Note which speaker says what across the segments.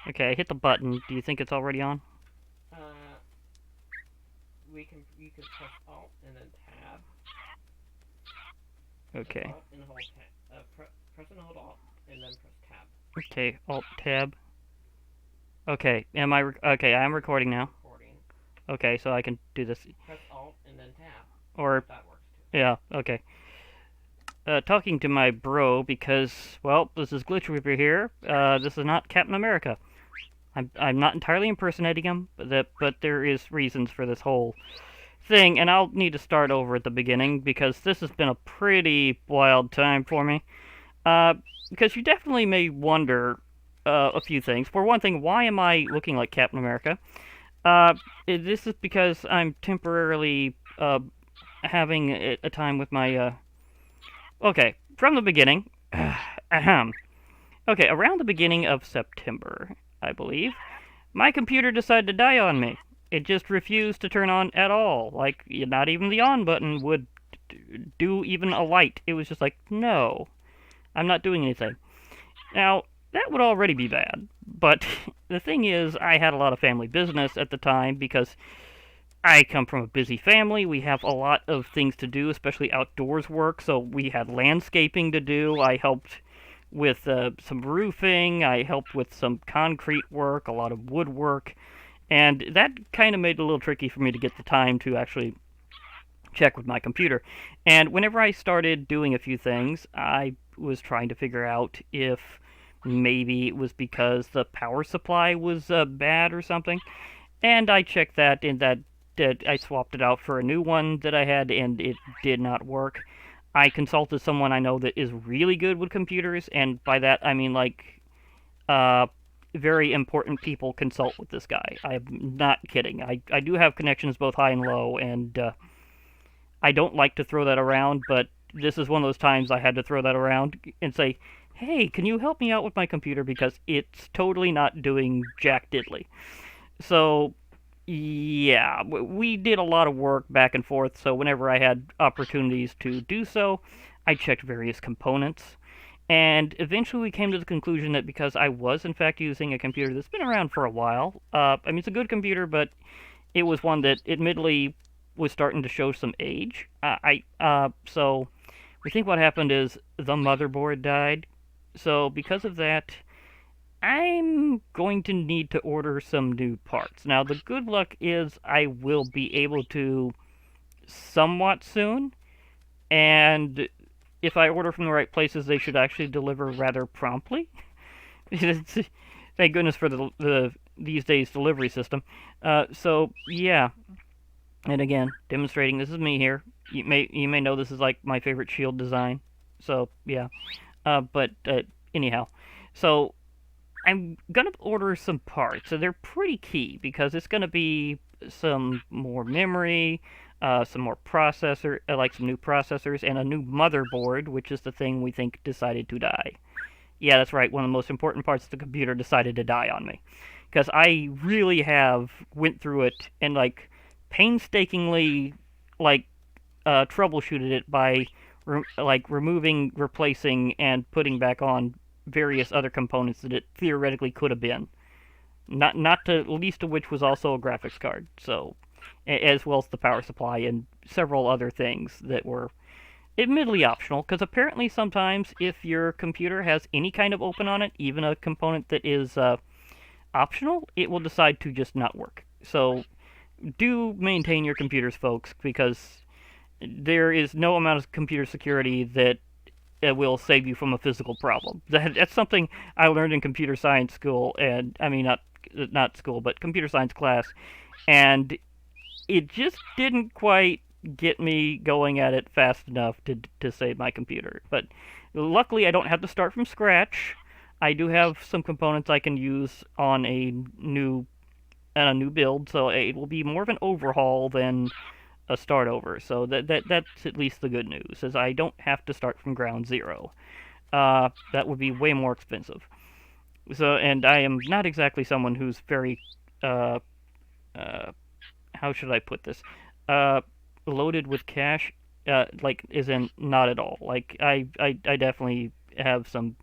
Speaker 1: Okay, I hit the button. Do you think it's already on?
Speaker 2: Uh, you could press Alt and then Tab. Press
Speaker 1: Okay.
Speaker 2: Alt and hold Tab. Press and hold Alt and then press Tab.
Speaker 1: Okay, Alt Tab. Okay, okay, I am recording now.
Speaker 2: Recording.
Speaker 1: Okay, so I can do this.
Speaker 2: Press Alt and then Tab.
Speaker 1: Or,
Speaker 2: If that works too.
Speaker 1: yeah, okay. Talking to my bro because, well, this is Glitch Reaper here. This is not Captain America. I'm not entirely impersonating him, but there is reasons for this whole thing, and I'll need to start over at the beginning because this has been a pretty wild time for me. Uh, because you definitely may wonder a few things. For one thing, why am I looking like Captain America? Uh, this is because I'm temporarily having a time with my. Okay, from the beginning. Ahem. Okay, around the beginning of September, I believe, my computer decided to die on me. It just refused to turn on at all. Like, not even the on button would do even a light. It was just like, no, I'm not doing anything. Now, that would already be bad. But the thing is, I had a lot of family business at the time because I come from a busy family. We have a lot of things to do, especially outdoors work. So we had landscaping to do. I helped with some roofing. I helped with some concrete work, a lot of woodwork. And that kind of made it a little tricky for me to get the time to actually check with my computer. And whenever I started doing a few things, I was trying to figure out if maybe it was because the power supply was bad or something. And I checked that, and that I swapped it out for a new one that I had, and it did not work. I consulted someone I know that is really good with computers, and by that I mean like uh, very important people consult with this guy. I'm not kidding. I do have connections both high and low, and I don't like to throw that around, but this is one of those times I had to throw that around and say, hey, can you help me out with my computer because it's totally not doing jack diddly. So yeah, we did a lot of work back and forth, so whenever I had opportunities to do so, I checked various components. And eventually we came to the conclusion that because I was in fact using a computer that's been around for a while, I mean, it's a good computer, but it was one that admittedly was starting to show some age. So we think what happened is the motherboard died. So because of that, I'm going to need to order some new parts. Now, the good luck is I will be able to somewhat soon, and if I order from the right places, they should actually deliver rather promptly. Thank goodness for the these days delivery system. So yeah, and again, demonstrating this is me here. You may know this is like my favorite shield design. So yeah, but anyhow, so I'm gonna order some parts, and they're pretty key because it's gonna be some more memory, some more processor, like some new processors, and a new motherboard, which is the thing we think decided to die. Yeah, that's right. One of the most important parts of the computer decided to die on me, because I really have went through it and like painstakingly like troubleshooted it by like removing, replacing, and putting back on various other components that it theoretically could have been. Not to least of which was also a graphics card. So, as well as the power supply and several other things that were admittedly optional. Because apparently sometimes if your computer has any kind of open on it, even a component that is optional, it will decide to just not work. So do maintain your computers, folks, because there is no amount of computer security that will save you from a physical problem. That's something I learned in computer science school, and I mean not school, but computer science class, and it just didn't quite get me going at it fast enough to save my computer. But luckily, I don't have to start from scratch. I do have some components I can use on a new build, so it will be more of an overhaul than a start over. So that's at least the good news, is I don't have to start from ground zero. That would be way more expensive. So, and I am not exactly someone who's very, uh, uh, how should I put this, uh, loaded with cash. Like, is in not at all. Like, I definitely have some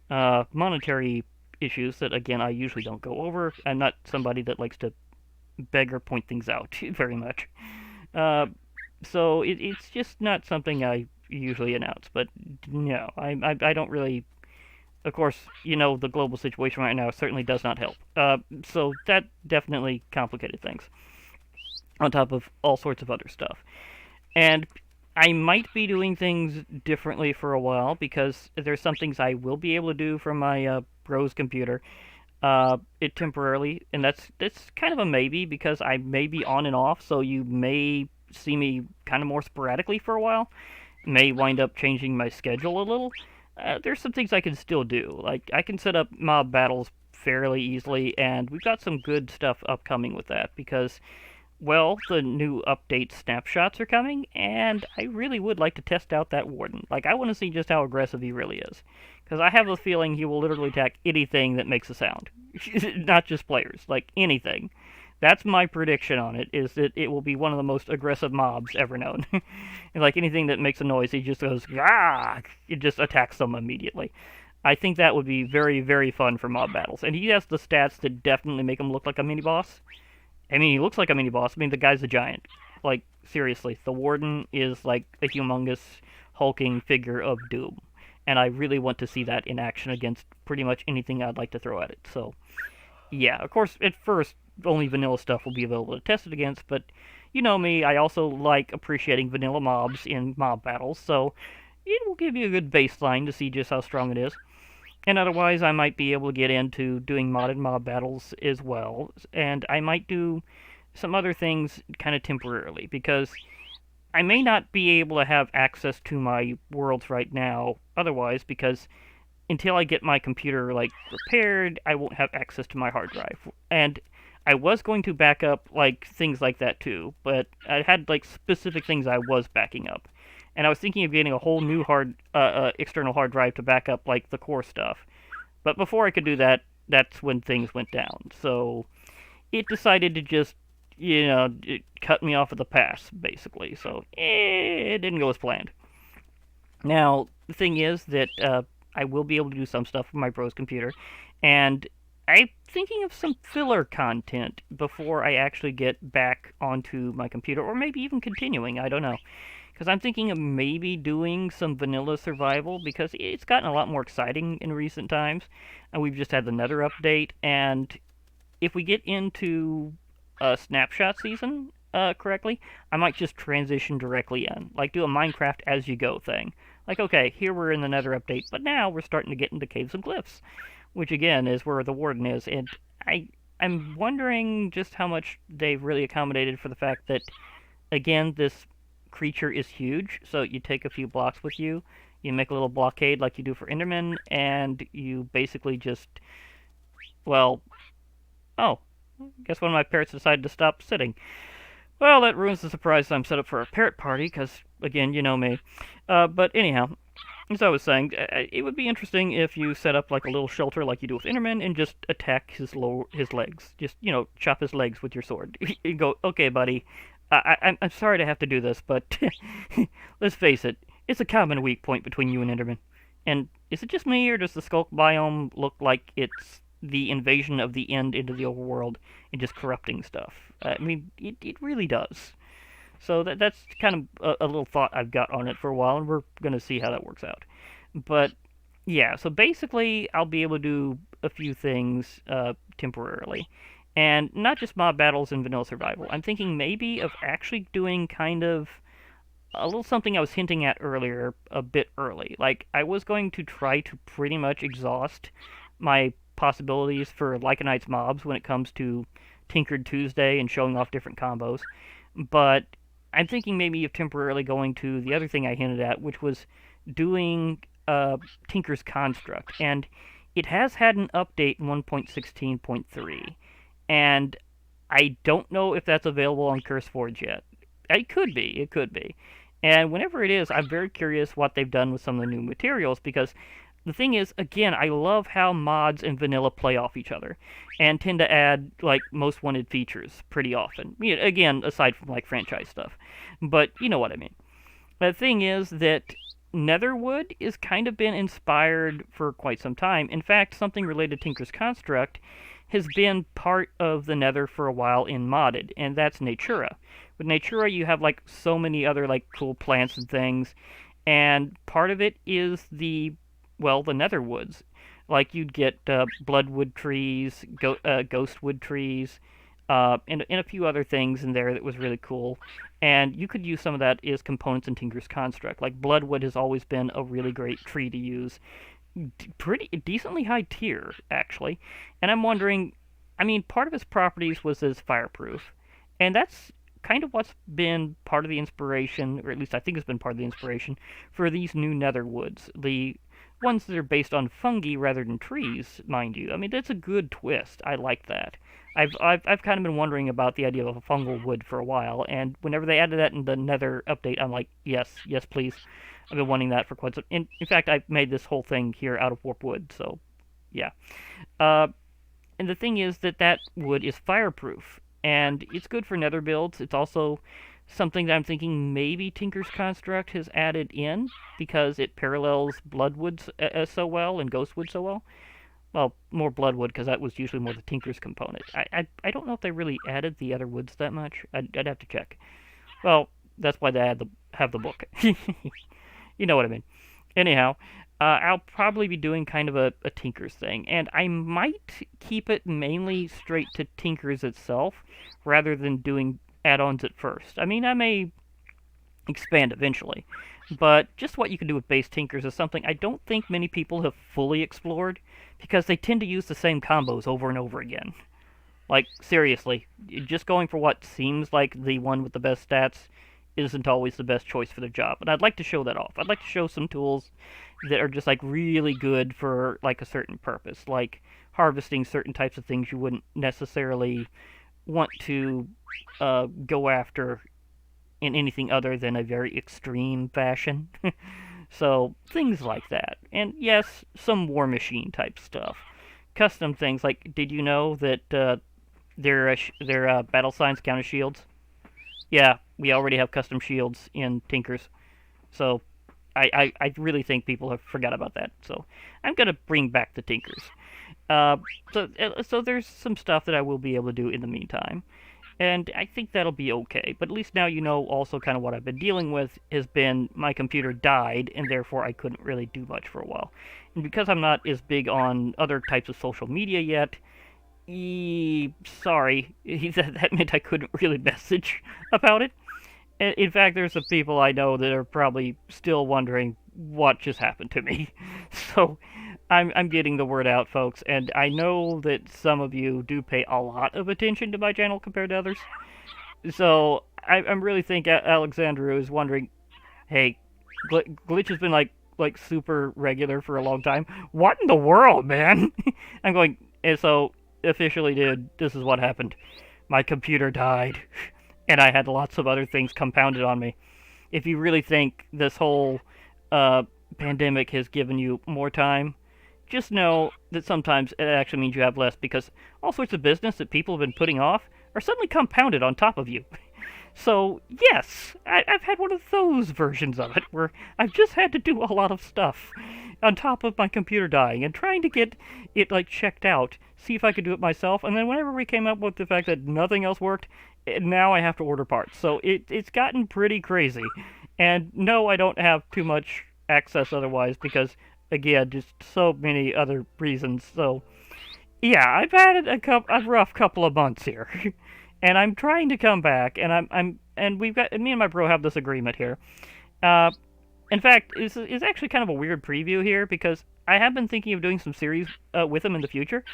Speaker 1: monetary issues that, again, I usually don't go over. I'm not somebody that likes to beg or point things out very much. Uh, so it's just not something I usually announce. But no, I don't really. Of course, the global situation right now certainly does not help. So that definitely complicated things. On top of all sorts of other stuff, and I might be doing things differently for a while because there's some things I will be able to do from my bro's computer it temporarily, and that's kind of a maybe because I may be on and off, so you may see me kind of more sporadically for a while. May wind up changing my schedule a little. There's some things I can still do, like I can set up mob battles fairly easily, and we've got some good stuff upcoming with that because, well, the new update snapshots are coming, and I really would like to test out that warden. Like, I want to see just how aggressive he really is. Because I have a feeling he will literally attack anything that makes a sound. Not just players, like anything. That's my prediction on it, is that it will be one of the most aggressive mobs ever known. Like, anything that makes a noise, he just goes, ah! It just attacks them immediately. I think that would be very, very fun for mob battles. And he has the stats that definitely make him look like a mini-boss. I mean, he looks like a mini-boss. I mean, the guy's a giant. Like, seriously, the Warden is like a humongous, hulking figure of doom. And I really want to see that in action against pretty much anything I'd like to throw at it. So, yeah, of course, at first, only vanilla stuff will be available to test it against, but you know me, I also like appreciating vanilla mobs in mob battles, so it will give you a good baseline to see just how strong it is. And otherwise, I might be able to get into doing modded mob battles as well, and I might do some other things kind of temporarily, because I may not be able to have access to my worlds right now otherwise, because until I get my computer, like, repaired, I won't have access to my hard drive. And I was going to back up, like, things like that too, but I had, like, specific things I was backing up. And I was thinking of getting a whole new external hard drive to back up, like, the core stuff. But before I could do that, that's when things went down. So it decided to just, it cut me off at the pass, basically. So it didn't go as planned. Now, the thing is that I will be able to do some stuff with my bro's computer, and I'm thinking of some filler content before I actually get back onto my computer, or maybe even continuing, I don't know. Because I'm thinking of maybe doing some vanilla survival, because it's gotten a lot more exciting in recent times, and we've just had the Nether update, and if we get into a snapshot season correctly, I might just transition directly in, like do a Minecraft as you go thing. Like, okay, here we're in the Nether update, but now we're starting to get into caves and glyphs, which again is where the Warden is, and I'm wondering just how much they've really accommodated for the fact that, again, this creature is huge, so you take a few blocks with you, you make a little blockade like you do for Enderman, and you basically just, well, oh, guess one of my parrots decided to stop sitting. Well, that ruins the surprise I'm set up for a parrot party, because, again, you know me. But anyhow, as I was saying, it would be interesting if you set up like a little shelter like you do with Enderman and just attack his legs. Just, chop his legs with your sword. You go, okay, buddy, I'm sorry to have to do this, but let's face it, it's a common weak point between you and Enderman. And is it just me, or does the Skulk biome look like it's the invasion of the end into the overworld and just corrupting stuff? I mean, it really does. So that's kind of a little thought I've got on it for a while, and we're going to see how that works out. But, yeah, so basically I'll be able to do a few things temporarily. And not just mob battles and vanilla survival. I'm thinking maybe of actually doing kind of a little something I was hinting at earlier a bit early. Like, I was going to try to pretty much exhaust my possibilities for Lycanite's mobs when it comes to Tinkered Tuesday and showing off different combos. But I'm thinking maybe of temporarily going to the other thing I hinted at, which was doing Tinker's Construct. And it has had an update in 1.16.3. And I don't know if that's available on CurseForge yet. It could be. It could be. And whenever it is, I'm very curious what they've done with some of the new materials, because the thing is, again, I love how mods and vanilla play off each other and tend to add, like, most wanted features pretty often. Again, aside from, like, franchise stuff. But you know what I mean. The thing is that Netherwood is kind of been inspired for quite some time. In fact, something related to Tinker's Construct has been part of the Nether for a while in modded, and that's Natura. With Natura, you have like so many other like cool plants and things, and part of it is the Netherwoods. Like you'd get bloodwood trees, ghostwood trees, and a few other things in there that was really cool. And you could use some of that as components in Tinker's Construct. Like bloodwood has always been a really great tree to use, pretty decently high tier actually. And I'm wondering, I mean, part of its properties was as fireproof, and that's kind of what's been part of the inspiration, or at least I think has been part of the inspiration for these new nether woods. The ones that are based on fungi rather than trees, mind you. I mean, that's a good twist. I like that. I've kind of been wondering about the idea of a fungal wood for a while, and whenever they added that in the Nether update, I'm like, yes, yes, please. I've been wanting that for quite some. In fact, I've made this whole thing here out of warp wood, so yeah. Uh, and the thing is that that wood is fireproof, and it's good for Nether builds. It's also something that I'm thinking maybe Tinker's Construct has added in because it parallels Bloodwood so well and Ghostwood so well. Well, more Bloodwood because that was usually more the Tinker's component. I don't know if they really added the other woods that much. I'd have to check. Well, that's why they have the book. You know what I mean. Anyhow, I'll probably be doing kind of a Tinker's thing, and I might keep it mainly straight to Tinker's itself rather than doing add-ons at first. I mean, I may expand eventually, but just what you can do with base Tinkers is something I don't think many people have fully explored because they tend to use the same combos over and over again. Like, seriously, just going for what seems like the one with the best stats isn't always the best choice for the job. And I'd like to show that off. I'd like to show some tools that are just like really good for like a certain purpose, like harvesting certain types of things you wouldn't necessarily want to go after in anything other than a very extreme fashion. So things like that. And yes, some War Machine type stuff. Custom things like, did you know that their battle signs count as shields? Yeah, we already have custom shields in Tinkers. So I really think people have forgot about that. So I'm going to bring back the Tinkers. So there's some stuff that I will be able to do in the meantime. And I think that'll be okay. But at least now you know also kind of what I've been dealing with has been my computer died, and therefore I couldn't really do much for a while. And because I'm not as big on other types of social media yet, sorry, that meant I couldn't really message about it. In fact, there's some people I know that are probably still wondering what just happened to me. So I'm getting the word out, folks, and I know that some of you do pay a lot of attention to my channel compared to others. So I'm really think Alexandru is wondering, hey, Glitch has been like super regular for a long time. What in the world, man? I'm going, and so officially, dude, this is what happened. My computer died, and I had lots of other things compounded on me. If you really think this whole pandemic has given you more time, just know that sometimes it actually means you have less because all sorts of business that people have been putting off are suddenly compounded on top of you. So, yes, I've had one of those versions of it where I've just had to do a lot of stuff on top of my computer dying and trying to get it, like, checked out, see if I could do it myself, and then whenever we came up with the fact that nothing else worked, now I have to order parts. So it's gotten pretty crazy. And no, I don't have too much access otherwise because, again, just so many other reasons. So, yeah, I've had a rough couple of months here. And I'm trying to come back, and me and my bro have this agreement here. In fact, it's actually kind of a weird preview here because I have been thinking of doing some series with him in the future,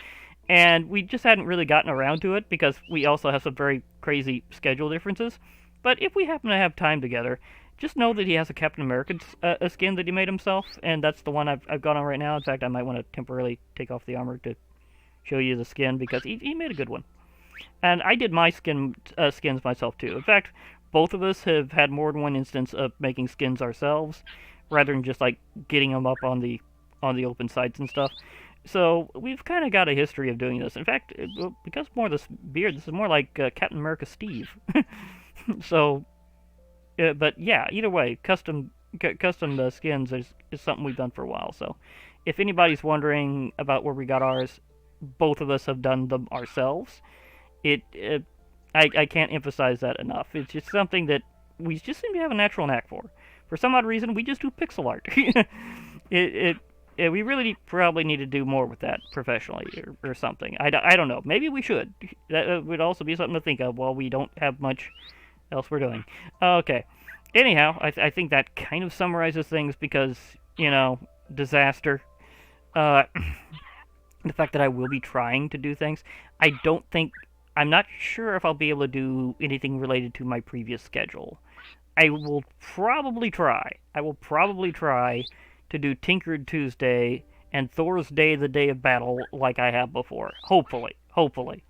Speaker 1: and we just hadn't really gotten around to it because we also have some very crazy schedule differences. But if we happen to have time together, just know that he has a Captain America a skin that he made himself, and that's the one I've got on right now. In fact, I might want to temporarily take off the armor to show you the skin because he made a good one. And I did my skins myself too. In fact, both of us have had more than one instance of making skins ourselves, rather than just like getting them up on the open sites and stuff. So we've kind of got a history of doing this. In fact, because more of this beard, this is more like Captain America Steve. So, but yeah, either way, custom custom skins is something we've done for a while. So, if anybody's wondering about where we got ours, both of us have done them ourselves. I can't emphasize that enough. It's just something that we just seem to have a natural knack for. For some odd reason, we just do pixel art. We really probably need to do more with that professionally or something. I don't know. Maybe we should. That would also be something to think of while we don't have much else we're doing. Okay. Anyhow, I think that kind of summarizes things because, disaster. Uh, the fact that I will be trying to do things. I'm not sure if I'll be able to do anything related to my previous schedule. I will probably try. I will probably try to do Tinkered Tuesday and Thor's Day, the Day of Battle, like I have before. Hopefully. Hopefully.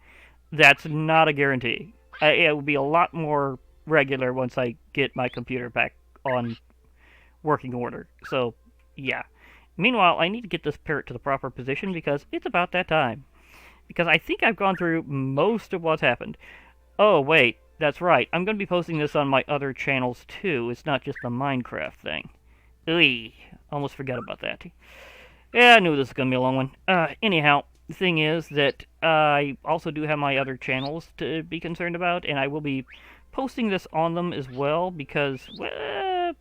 Speaker 1: That's not a guarantee. It will be a lot more regular once I get my computer back on working order. So, yeah. Meanwhile, I need to get this parrot to the proper position because it's about that time. Because I think I've gone through most of what's happened. Oh, wait. That's right. I'm going to be posting this on my other channels, too. It's not just the Minecraft thing. Eey. Almost forgot about that. Yeah, I knew this was going to be a long one. Anyhow, the thing is that I also do have my other channels to be concerned about, and I will be posting this on them as well because, well,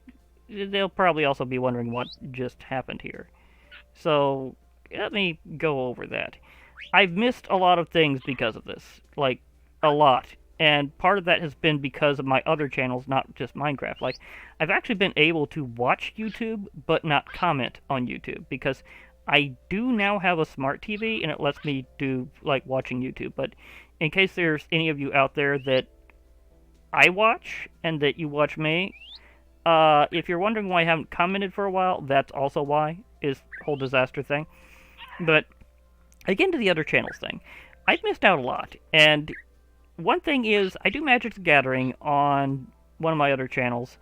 Speaker 1: they'll probably also be wondering what just happened here. So, let me go over that. I've missed a lot of things because of this. Like, a lot. And part of that has been because of my other channels, not just Minecraft. Like, I've actually been able to watch YouTube, but not comment on YouTube, because I do now have a smart TV, and it lets me do, like, watching YouTube. But in case there's any of you out there that I watch, and that you watch me, if you're wondering why I haven't commented for a while, that's also why, is the whole disaster thing. But, again to the other channels thing. I've missed out a lot, and one thing is, I do Magic the Gathering on one of my other channels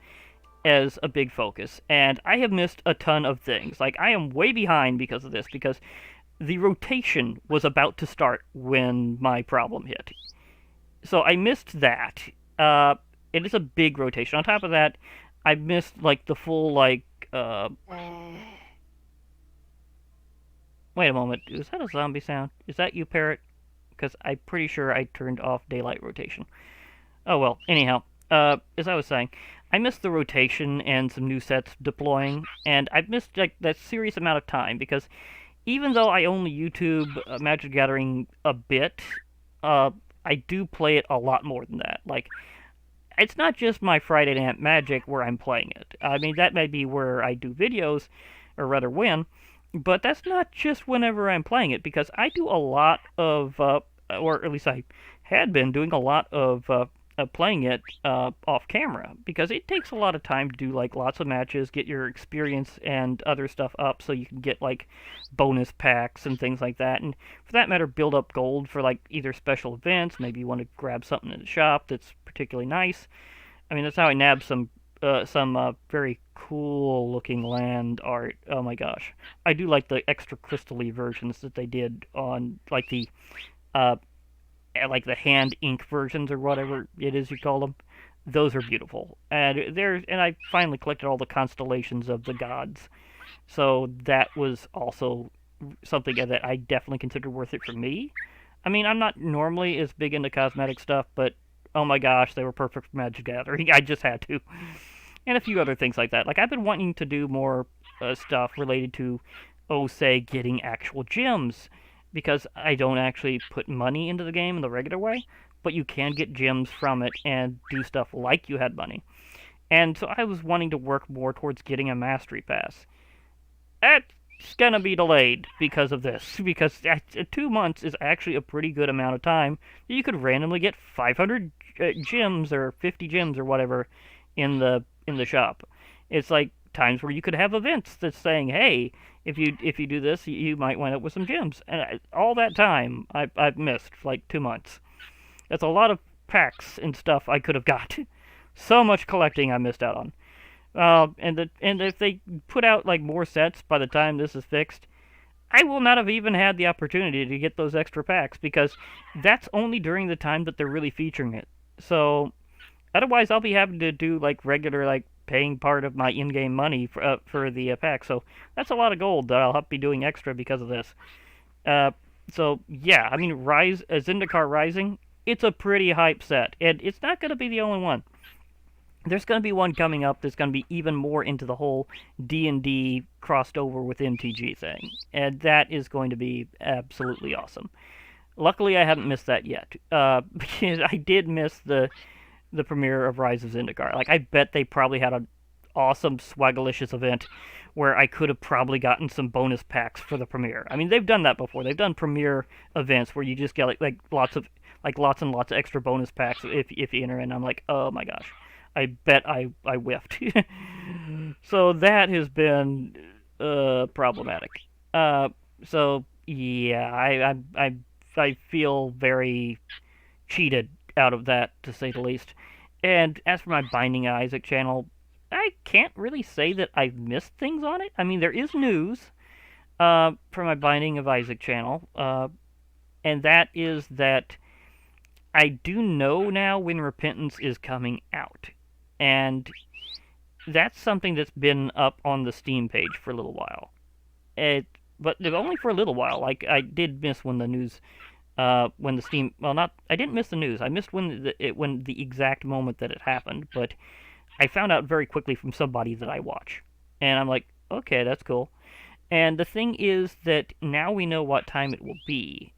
Speaker 1: as a big focus, and I have missed a ton of things. Like, I am way behind because of this, because the rotation was about to start when my problem hit. So I missed that. It is a big rotation. On top of that, I missed, like, the full, like, Wait a moment, is that a zombie sound? Is that you, Parrot? Because I'm pretty sure I turned off daylight rotation. Oh well, anyhow, as I was saying, I missed the rotation and some new sets deploying, and I've missed like that serious amount of time because even though I only YouTube Magic Gathering a bit, I do play it a lot more than that. Like, it's not just my Friday Night Magic where I'm playing it. I mean, that may be where I do videos, or rather when, but that's not just whenever I'm playing it, because I do a lot of, or at least I had been doing a lot of playing it off camera, because it takes a lot of time to do like lots of matches, get your experience and other stuff up so you can get like bonus packs and things like that, and for that matter build up gold for like either special events. Maybe you want to grab something in the shop that's particularly nice. I mean, that's how I nabbed some very cool looking land art. Oh my gosh, I do like the extra crystally versions that they did on uh like the hand ink versions or whatever it is you call them. Those are beautiful, and I finally collected all the constellations of the gods, so that was also something that I definitely consider worth it for me. I mean, I'm not normally as big into cosmetic stuff, but oh my gosh, they were perfect for Magic Gathering. I just had to. And a few other things like that. Like, I've been wanting to do more stuff related to, oh, say, getting actual gems, because I don't actually put money into the game in the regular way, but you can get gems from it and do stuff like you had money. And so I was wanting to work more towards getting a Mastery Pass. That's gonna be delayed because of this, because 2 months is actually a pretty good amount of time. You could randomly get 500 gems or 50 gems or whatever in the shop. It's like times where you could have events that's saying, "Hey, if you do this, you might wind up with some gems." And all that time, I've missed like 2 months. That's a lot of packs and stuff I could have got. So much collecting I missed out on. And if they put out like more sets by the time this is fixed, I will not have even had the opportunity to get those extra packs, because that's only during the time that they're really featuring it. So otherwise, I'll be having to do like regular like paying part of my in-game money for the pack. So that's a lot of gold that I'll have to be doing extra because of this. Uh, so yeah, I mean, Zendikar Rising, it's a pretty hype set, and it's not going to be the only one. There's going to be one coming up that's going to be even more into the whole D&D crossed over with MTG thing, and that is going to be absolutely awesome. Luckily, I haven't missed that yet, because I did miss the premiere of Rise of Zendikar. Like, I bet they probably had an awesome Swagalicious event where I could have probably gotten some bonus packs for the premiere. I mean, they've done that before. They've done premiere events where you just get lots and lots of extra bonus packs if you enter. And I'm like, oh my gosh, I bet I whiffed. So that has been problematic. So yeah, I feel very cheated out of that, to say the least. And as for my Binding Isaac channel, I can't really say that I've missed things on it. I mean, there is news for my Binding of Isaac channel, and that is that I do know now when Repentance is coming out. And that's something that's been up on the Steam page for a little while. But only for a little while. Like, I did miss when the news when the Steam, well, not, I didn't miss the news. I missed when the exact moment that it happened, but I found out very quickly from somebody that I watch, and I'm like, okay, that's cool. And the thing is that now we know what time it will be.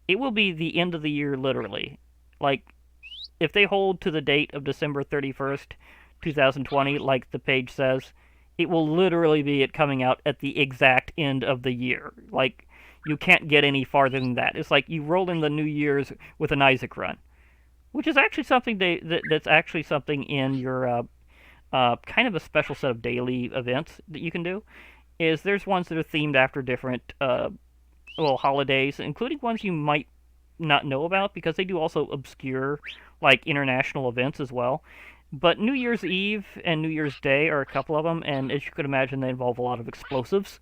Speaker 1: It will be the end of the year, literally. Like, if they hold to the date of December 31st, 2020, like the page says, it will literally be it coming out at the exact end of the year. Like, you can't get any farther than that. It's like you roll in the New Year's with an Isaac run, which is actually something that's actually something in your kind of a special set of daily events that you can do. Is there's ones that are themed after different holidays, including ones you might not know about because they do also obscure like international events as well. But New Year's Eve and New Year's Day are a couple of them, and as you could imagine, they involve a lot of explosives.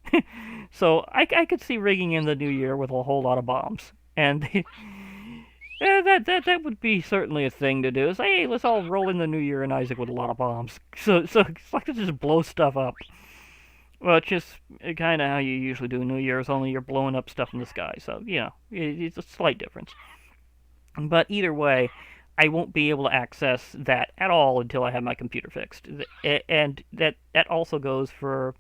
Speaker 1: So I could see rigging in the New Year with a whole lot of bombs, and yeah, that would be certainly a thing to do. Is hey, let's all roll in the New Year and Isaac with a lot of bombs. So it's like to just blow stuff up. Well, it's just kind of how you usually do New Year's, only you're blowing up stuff in the sky. So you know, it's a slight difference. But either way, I won't be able to access that at all until I have my computer fixed. And that also goes for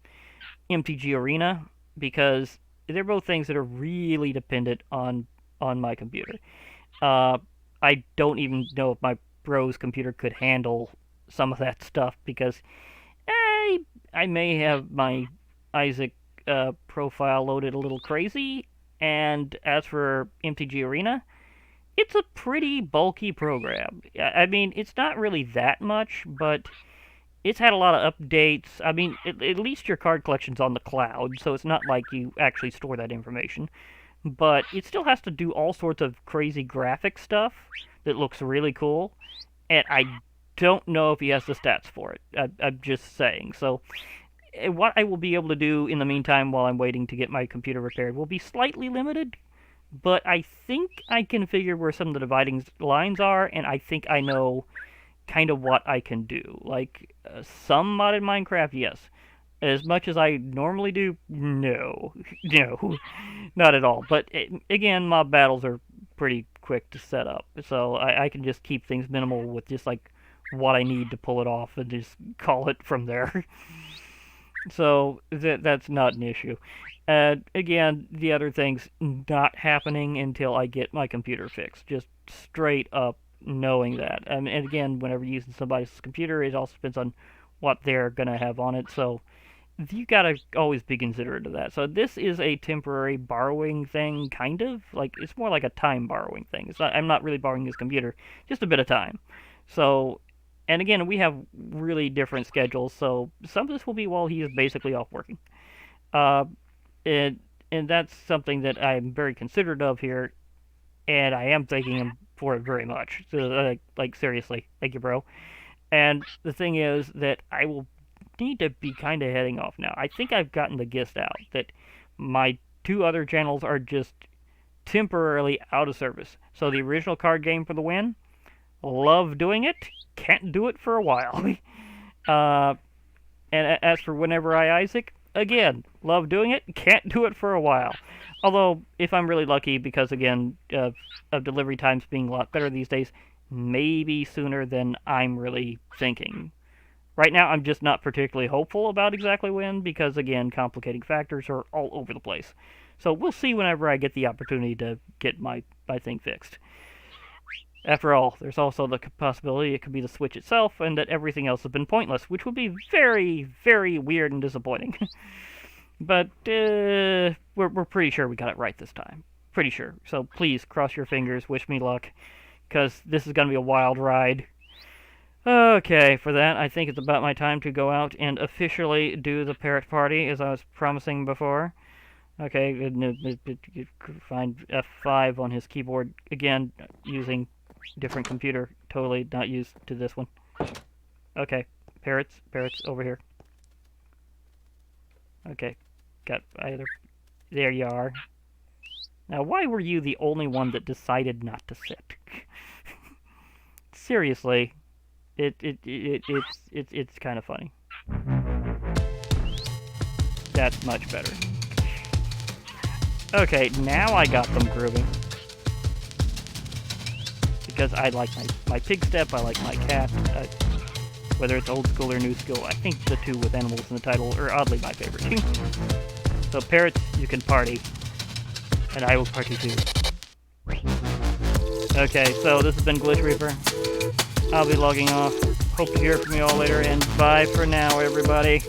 Speaker 1: MTG Arena, because they're both things that are really dependent on my computer. I don't even know if my bro's computer could handle some of that stuff, because I may have my Isaac profile loaded a little crazy, and as for MTG Arena, it's a pretty bulky program. I mean, it's not really that much, but it's had a lot of updates. I mean, at least your card collection's on the cloud, so it's not like you actually store that information. But it still has to do all sorts of crazy graphic stuff that looks really cool, and I don't know if he has the stats for it. I'm just saying. So, what I will be able to do in the meantime while I'm waiting to get my computer repaired will be slightly limited, but I think I can figure where some of the dividing lines are, and I think I know kind of what I can do. Like, some modded Minecraft, yes. As much as I normally do, no. No, not at all. But, again, mob battles are pretty quick to set up, so I can just keep things minimal with just, like, what I need to pull it off and just call it from there. So, that's not an issue. Again, the other thing's not happening until I get my computer fixed. Just straight up knowing that. And again, whenever you're using somebody's computer, it also depends on what they're going to have on it. So you got to always be considerate of that. So this is a temporary borrowing thing, kind of. Like, it's more like a time borrowing thing. It's not, I'm not really borrowing his computer, just a bit of time. So, and again, we have really different schedules, so some of this will be while he is basically off working. Uh, and that's something that I'm very considerate of here, and I am thanking him for it very much. So, like seriously, thank you, bro. And the thing is that I will need to be kind of heading off now. I think I've gotten the gist out that my two other channels are just temporarily out of service. So the original card game for the win, love doing it, can't do it for a while. As for Whenever I Isaac, again, love doing it. Can't do it for a while. Although, if I'm really lucky, because again, of delivery times being a lot better these days, maybe sooner than I'm really thinking. Right now, I'm just not particularly hopeful about exactly when, because again, complicating factors are all over the place. So we'll see whenever I get the opportunity to get my thing fixed. After all, there's also the possibility it could be the Switch itself, and that everything else has been pointless, which would be very, very weird and disappointing. But we're pretty sure we got it right this time. Pretty sure. So please cross your fingers, wish me luck, because this is going to be a wild ride. Okay, for that, I think it's about my time to go out and officially do the parrot party, as I was promising before. Okay, find F5 on his keyboard again, using different computer, totally not used to this one. Okay, parrots over here. Okay, got either. There you are. Now, why were you the only one that decided not to sit? Seriously, it's kind of funny. That's much better. Okay, now I got them grooving. Because I like my pig step, I like my cat. Whether it's old school or new school, I think the two with animals in the title are oddly my favorite. So parrots, you can party. And I will party too. Okay, so this has been Glitch Reaper. I'll be logging off. Hope to hear from you all later, and bye for now, everybody.